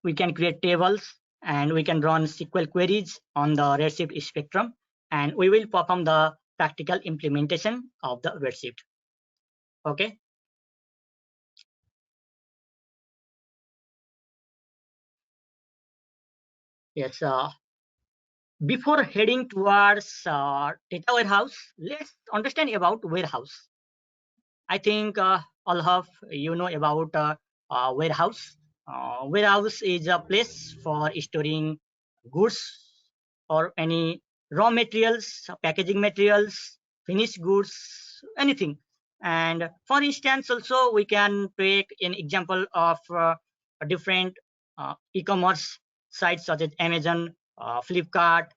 we can create tables, and we can run SQL queries on the Redshift spectrum, and we will perform the practical implementation of the Redshift. Okay. Yes. Before heading towards data warehouse, let's understand about warehouse. I think all of you know about warehouse. Warehouse is a place for storing goods or any raw materials, packaging materials, finished goods, anything. And for instance, also we can take an example of a different e-commerce sites such as Amazon, Flipkart,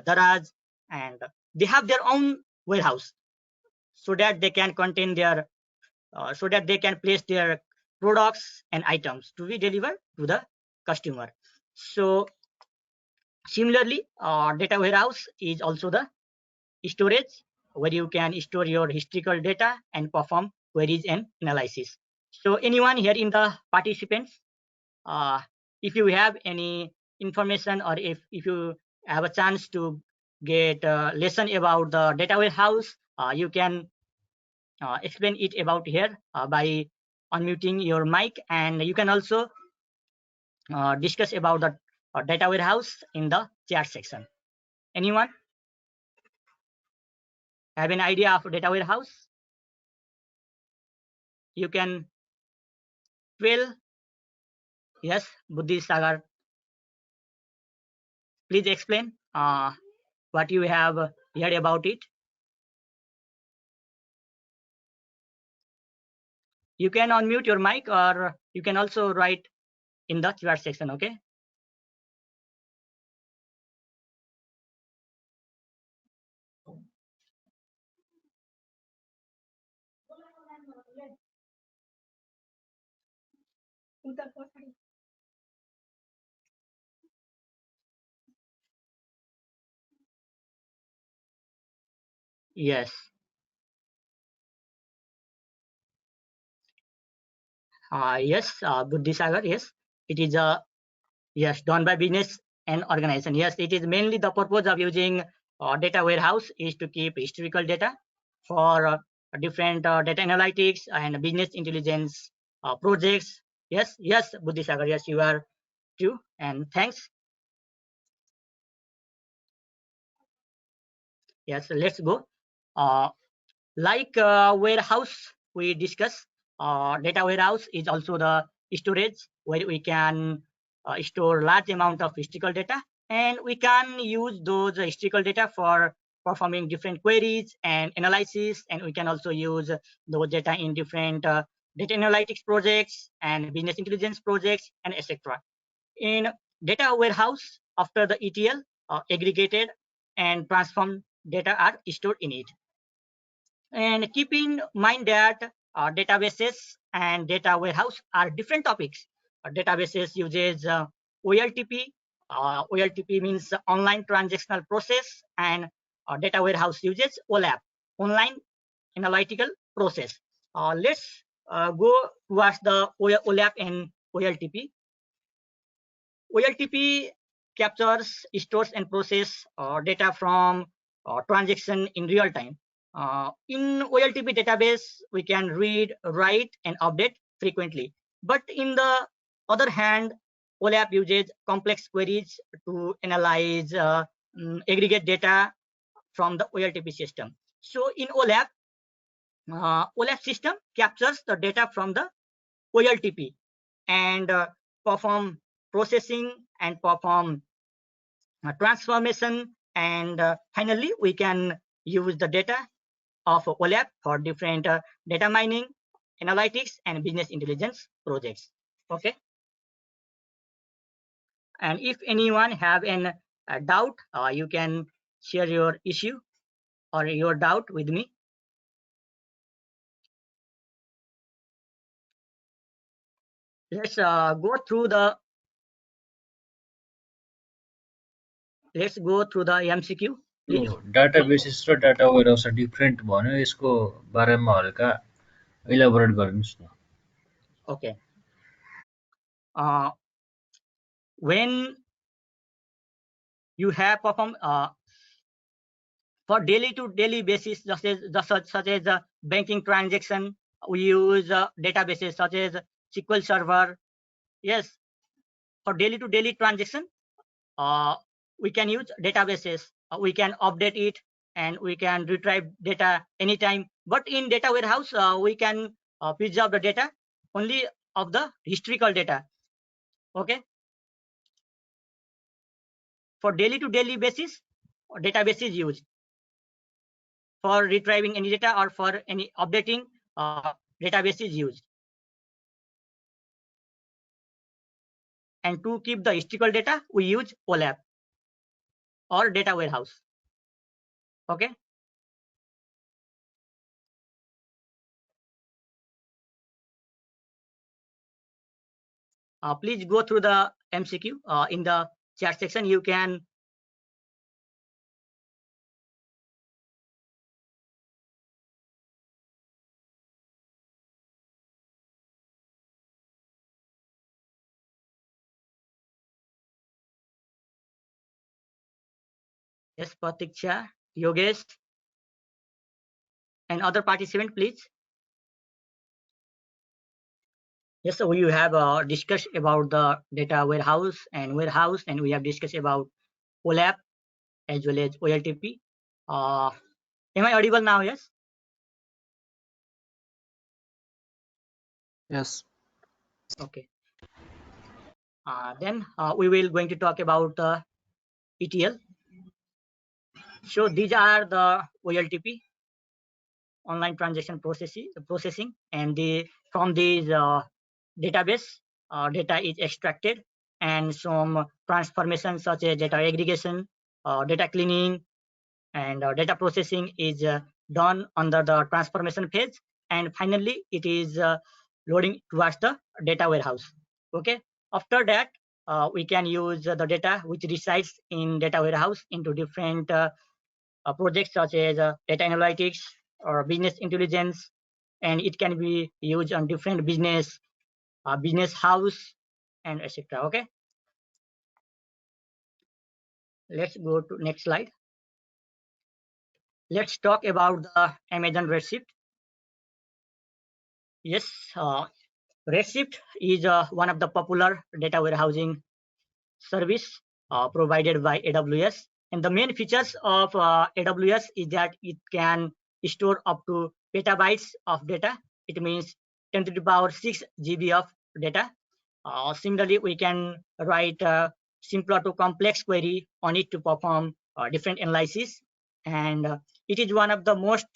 Daraz, and they have their own warehouse so that they can contain their so that they can place their products and items to be delivered to the customer. So similarly, data warehouse is also the storage where you can store your historical data and perform queries and analysis. So anyone here in the participants, uh, if you have any information, or if you have a chance to get a lesson about the data warehouse, you can explain it about here by unmuting your mic, and you can also discuss about the data warehouse in the chat section. Anyone have an idea of data warehouse? You can tell. Yes, Buddhi Sagar, please explain what you have heard about it. You can unmute your mic, or you can also write in the chat section. Okay. Yes. Yes, Buddhi Sagar. Yes, it is a yes, done by business and organization. Yes, it is mainly the purpose of using data warehouse is to keep historical data for different data analytics and business intelligence projects. Yes, yes, Buddhi Sagar. Yes, you are true. And thanks. Yes, let's go. Uh, like warehouse we discuss, data warehouse is also the storage where we can store large amount of historical data, and we can use those historical data for performing different queries and analysis, and we can also use those data in different data analytics projects and business intelligence projects, and etc. In data warehouse, after the ETL, aggregated and transformed data are stored in it. And keep in mind that databases and data warehouse are different topics. Databases uses OLTP. OLTP means online transactional process, and data warehouse uses OLAP, online analytical process. Let's go towards the OLAP and OLTP. OLTP captures, stores, and process data from transaction in real time. In OLTP database, we can read, write, and update frequently. But in the other hand, OLAP uses complex queries to analyze aggregate data from the OLTP system. So in OLAP, OLAP system captures the data from the OLTP and perform processing and perform transformation, and finally we can use the data of OLAP for different data mining, analytics, and business intelligence projects. Okay. And if anyone have a doubt, you can share your issue or your doubt with me. Let's go through the MCQ. Databases र data warehouse different भन्यो, यसको बारेमा हल्का elaborate गरिदिनुस् न. Okay. when you have performed for daily to daily basis, such as banking transaction, we use databases such as SQL Server. Yes, for daily to daily transaction, uh, we can use databases. We can update it and we can retrieve data anytime. But in data warehouse, we can preserve the data only of the historical data. Okay, for daily to daily basis, database is used. For retrieving any data or for any updating, database is used. And to keep the historical data, we use OLAP or data warehouse. Okay. Please go through the MCQ in the chat section. You can yes, Pratiksha, Yogesh, and other participant, please. Yes, so we have discussed about the data warehouse, and we have discussed about OLAP as well as OLTP. Am I audible now? Yes. Yes. Okay. Then we will going to talk about ETL. So these are the OLTP, online transaction processing, and from these database, data is extracted, and some transformation such as data aggregation, data cleaning, and data processing is done under the transformation phase, and finally it is loading towards the data warehouse. Okay, after that we can use the data which resides in data warehouse into different projects such as data analytics or business intelligence, and it can be used on different business house and etc. Okay, let's go to next slide. Let's talk about the Amazon Redshift. Yes, Redshift is one of the popular data warehousing service provided by AWS. And the main features of AWS is that it can store up to petabytes of data. It means 10 to the power 6 GB of data. Similarly, we can write simpler to complex query on it to perform different analysis. And it is one of the most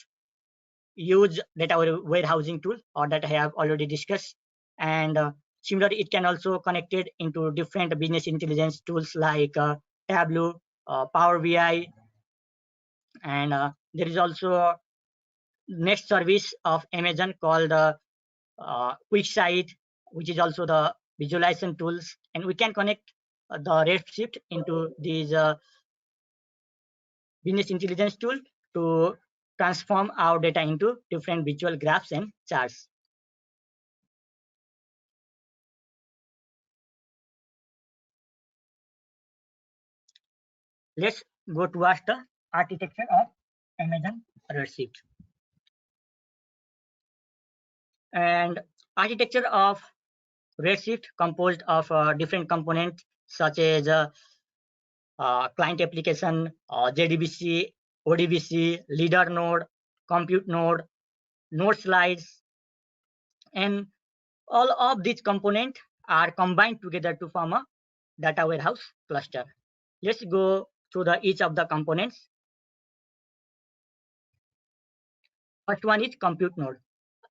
used data warehousing tool or that I have already discussed. And similarly, it can also connected into different business intelligence tools like Tableau, Power BI, and there is also a next service of Amazon called QuickSight, which is also the visualization tools, and we can connect the Redshift into these business intelligence tool to transform our data into different visual graphs and charts. Let's go towards the architecture of Amazon Redshift. And architecture of Redshift composed of different components such as client application, JDBC, ODBC, leader node, compute node, node slides, and all of these components are combined together to form a data warehouse cluster. Let's go through each of the components. First one is compute node.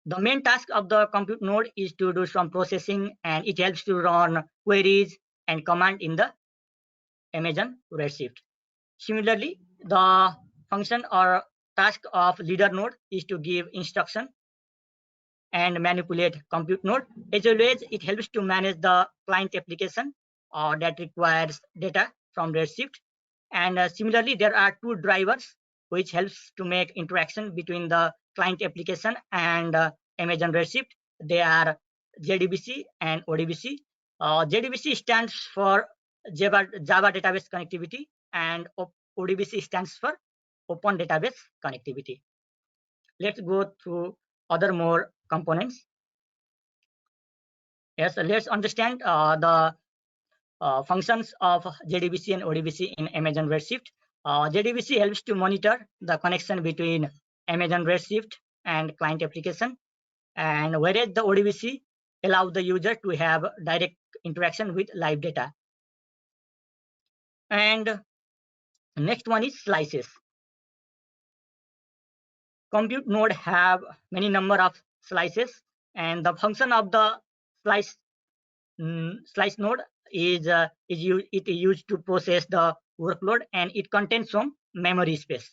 The main task of the compute node is to do some processing, and it helps to run queries and command in the Amazon Redshift. Similarly, the function or task of leader node is to give instruction and manipulate compute node. As always, it helps to manage the client application that requires data from Redshift. And similarly, there are two drivers which helps to make interaction between the client application and Amazon Redshift. They are JDBC and ODBC. JDBC stands for Java database connectivity, and ODBC stands for Open Database Connectivity. Let's go through other more components. Yes, let's understand the functions of JDBC and ODBC in Amazon Redshift. JDBC helps to monitor the connection between Amazon Redshift and client application, and whereas the ODBC allows the user to have direct interaction with live data. And next one is slices. Compute node have many number of slices, and the function of the slice node is used to process the workload, and it contains some memory space.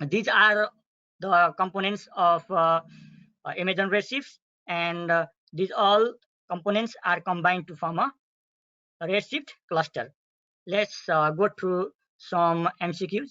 These are the components of Amazon Redshift, and these all components are combined to form a Redshift cluster. Let's go through some MCQs.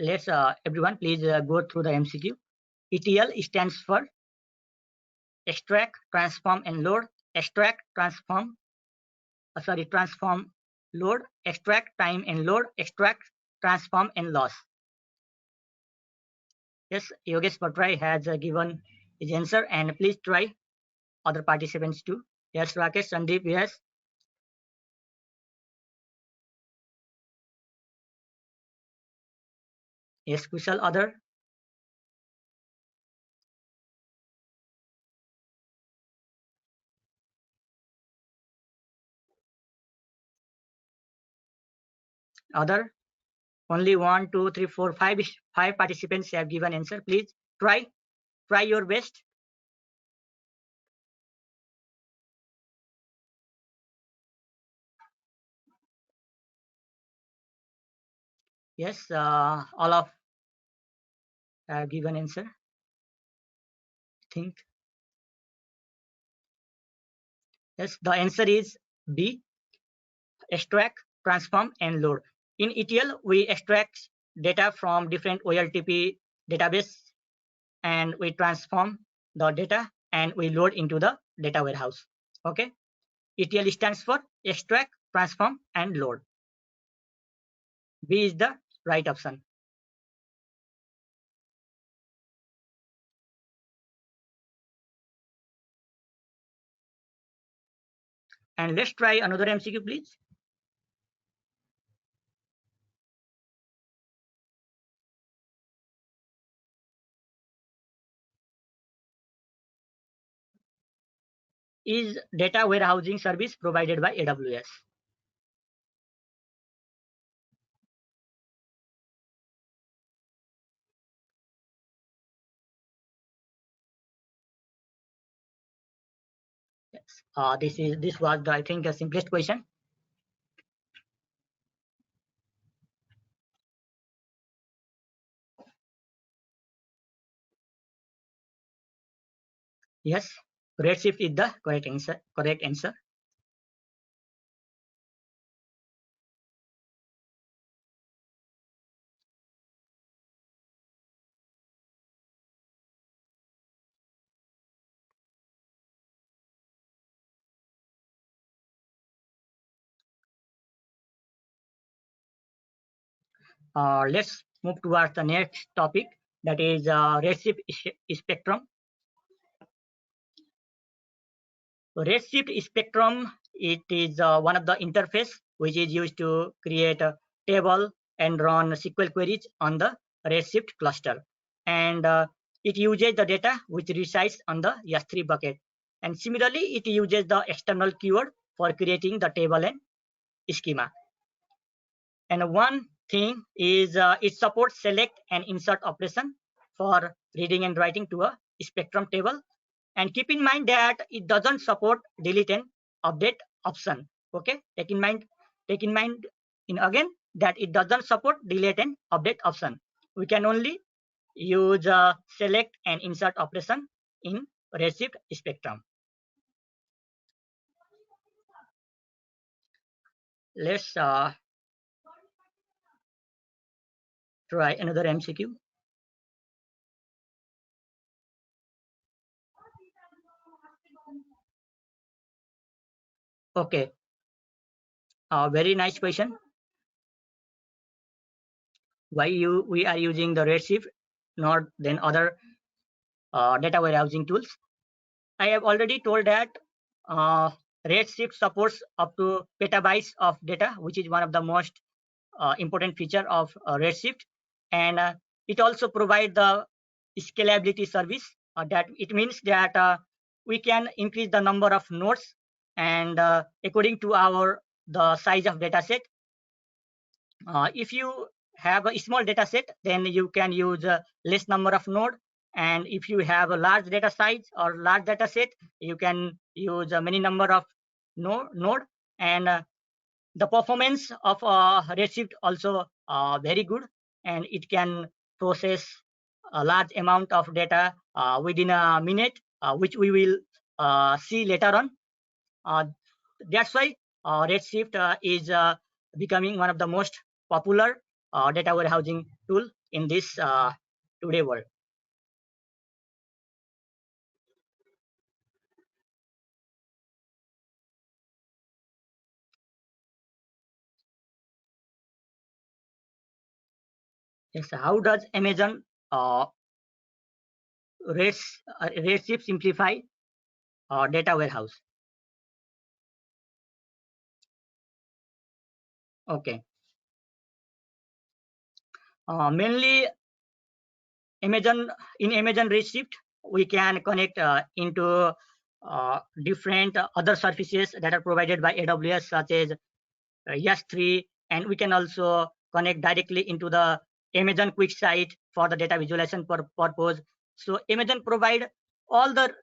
Let's everyone please go through the MCQ. ETL stands for extract, transform, and load. Extract, transform, transform, load, extract, time, and load, extract, transform, and loss. Yes, Yogesh Patrai has given his answer, and please try other participants too. Yes, Rakesh, Sandeep, yes. Yes, Kushal, other. Other. Only 1, 2, 3, 4, 5, 5 participants have given answer. Please try your best. Yes, all of have given answer. I think yes, the answer is B. Extract, transform, and load. In ETL, we extract data from different OLTP database, and we transform the data and we load into the data warehouse. Okay. ETL stands for extract, transform, and load. B is the right option. And let's try another MCQ, please. Is data warehousing service provided by AWS? Yes. This was the, I think, the simplest question. Yes, Redshift is the correct answer. Correct answer. Let's move towards the next topic, that is Redshift spectrum. So Redshift spectrum, it is one of the interface which is used to create a table and run SQL queries on the Redshift cluster, and it uses the data which resides on the S3 bucket, and similarly it uses the external keyword for creating the table and schema. And one thing is it supports select and insert operation for reading and writing to a spectrum table. And keep in mind that it doesn't support delete and update option. Okay, take in mind in again that it doesn't support delete and update option. we can only use select and insert operation in Redshift spectrum. Let's try another MCQ. Okay, very nice question. Why we are using the Redshift, not than other data warehousing tools? I have already told that uh, Redshift supports up to petabytes of data, which is one of the most important feature of Redshift, and it also provides the scalability service. That it means that we can increase the number of nodes, and according to our the size of data set. If you have a small data set, then you can use a less number of node. And if you have a large data size or large data set, you can use a many number of node. And the performance of Redshift also very good, and it can process a large amount of data within a minute, which we will see later on. Uh, that's why Redshift is becoming one of the most popular data warehousing tool in this today world. Yes, how does Amazon Redshift simplify data warehouse? Okay, mainly Amazon in Amazon Redshift, we can connect into different other services that are provided by AWS, such as S3, and we can also connect directly into the Amazon QuickSight for the data visualization purpose. So Amazon provide all the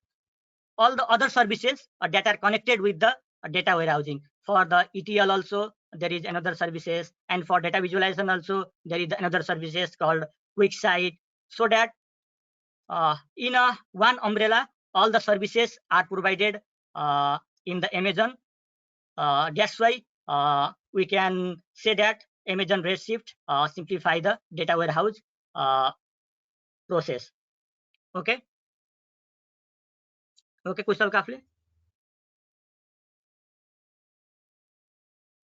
all the other services that are connected with the data warehousing. For the ETL also there is another services, and for data visualization also there is another services called QuickSight, so that in a one umbrella all the services are provided in the Amazon. That's why we can say that Amazon Redshift simplify the data warehouse uh, process. Okay, okay, Kushal Kafle.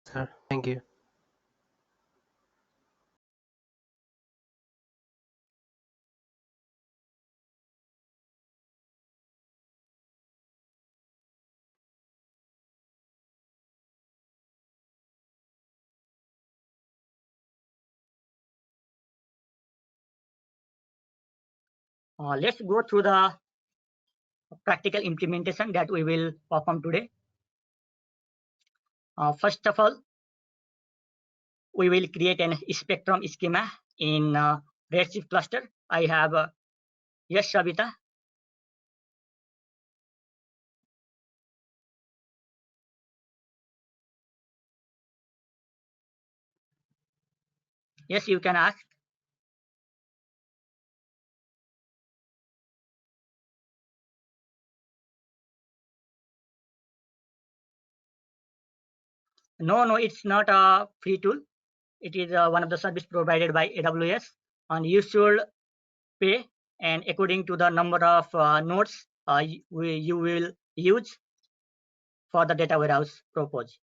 Sir, thank you. Let's go through the practical implementation that we will perform today. First of all, we will create an spectrum schema in Redshift cluster. I have yes, Shabita. Yes, you can ask. No, no, it's not a free tool. It is one of the service provided by AWS, and you should pay, and according to the number of nodes you will use for the data warehouse purpose.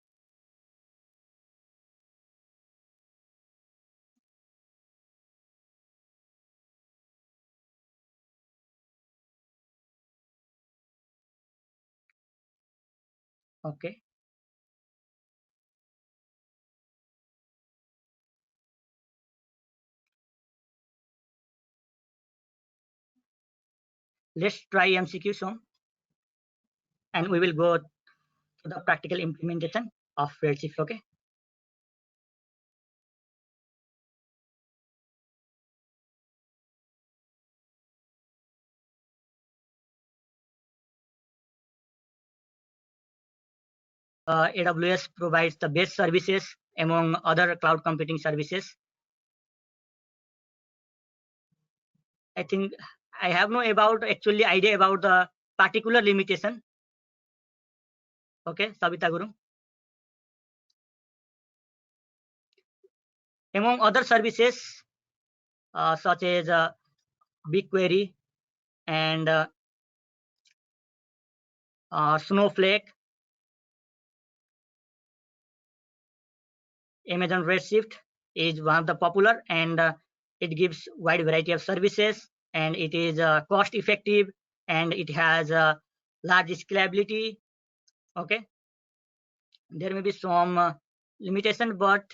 Okay, let's try MCQ soon, and we will go to the practical implementation of Redshift. Okay, AWS provides the best services among other cloud computing services. I think I have no about actually idea about the particular limitation. Okay, Savita Guru. Among other services such as BigQuery and Snowflake, Amazon Redshift is one of the popular, and it gives wide variety of services, and it is cost effective, and it has large scalability. Okay, there may be some limitation, but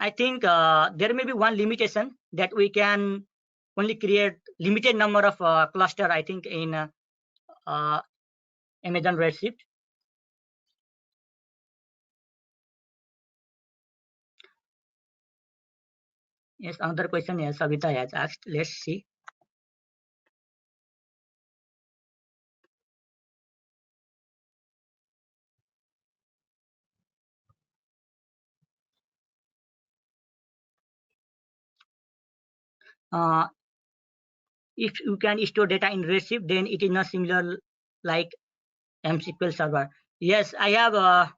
I think there may be one limitation that we can only create limited number of cluster. I think in uh, Amazon Redshift. Yes, another question. Yes, Savita has asked. Let's see. Uh, if you can store data in Redshift, then it is not similar like MSQL Server. Yes, I have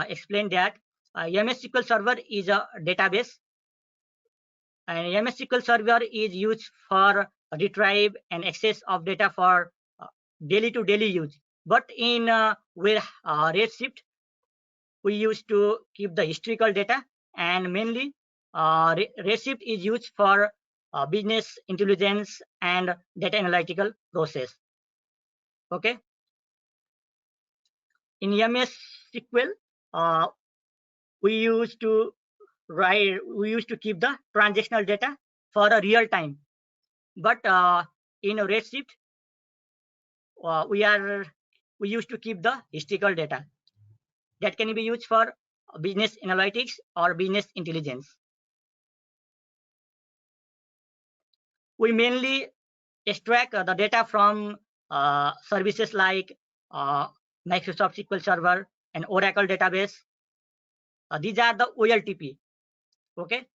explained that MS SQL Server is a database, and MS SQL Server is used for retrieve and access of data for daily to daily use. But in Redshift, we used to keep the historical data, and mainly Redshift is used for business intelligence and data analytical process. Okay, in MS SQL, uh, we used to we used to keep the transactional data for a real time, but in Redshift, uh, we are we used to keep the historical data that can be used for business analytics or business intelligence. We mainly extract the data from services like uh, Microsoft SQL Server and Oracle database. These are the OLTP. Okay,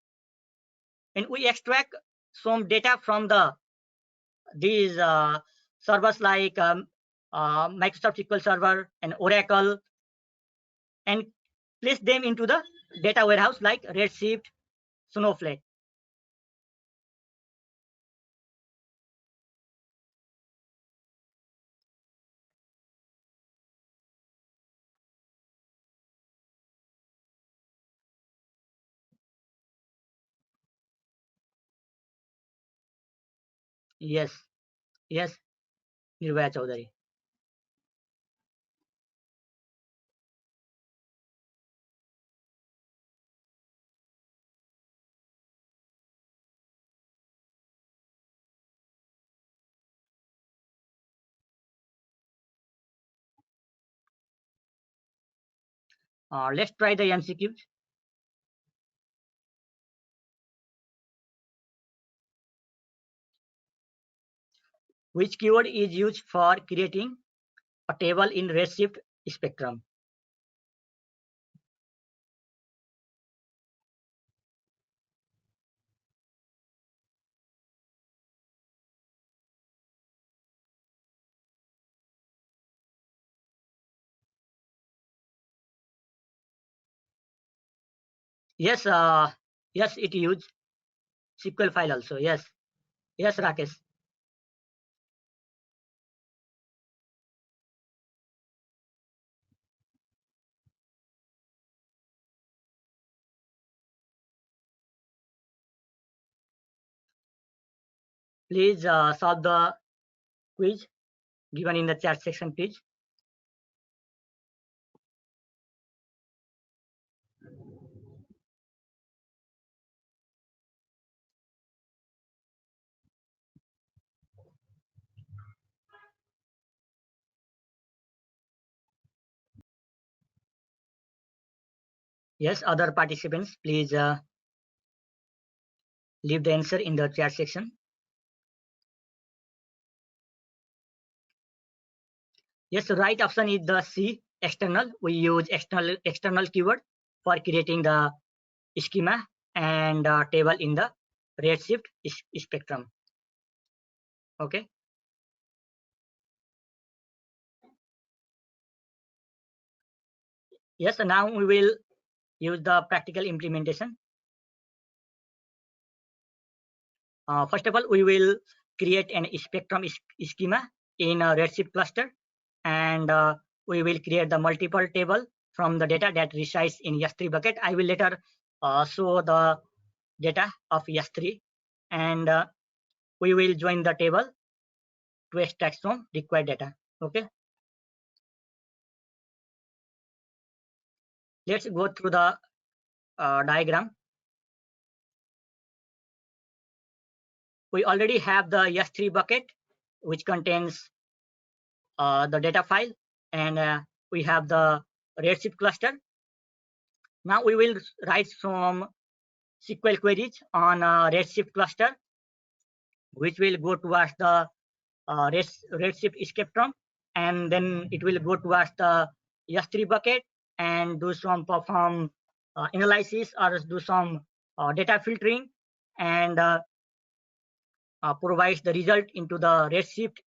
and we extract some data from these servers like Microsoft SQL Server and Oracle, and place them into the data warehouse like Redshift, Snowflake. Yes, yes, Nirbhaya Chaudhary. Let's try the MCQs. Which keyword is used for creating a table in Redshift spectrum? Yes, yes, it used SQL file also. Yes, yes, Rakesh. Please solve the quiz given in the chat section, please. Yes, other participants, please leave the answer in the chat section. Yes, right option is the C, external. We use external keyword for creating the schema and table in the Redshift spectrum. Okay. Yes, now we will use the practical implementation. First of all, we will create an spectrum schema in a Redshift cluster, and we will create the multiple table from the data that resides in S3 bucket. I will later show the data of S3, and we will join the table to extract from required data. Okay. Let's go through the diagram. We already have the S3 bucket, which contains the data file, and we have the Redshift cluster. Now we will write some SQL queries on Redshift cluster, which will go towards the Redshift spectrum, and then it will go towards the S3 bucket and do some perform analysis or do some data filtering, and provides the result into the Redshift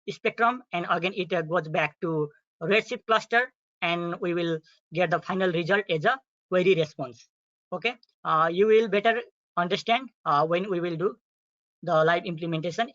spectrum, and again it goes back to Redshift cluster, and we will get the final result as a query response. Okay, you will better understand when we will do the live implementation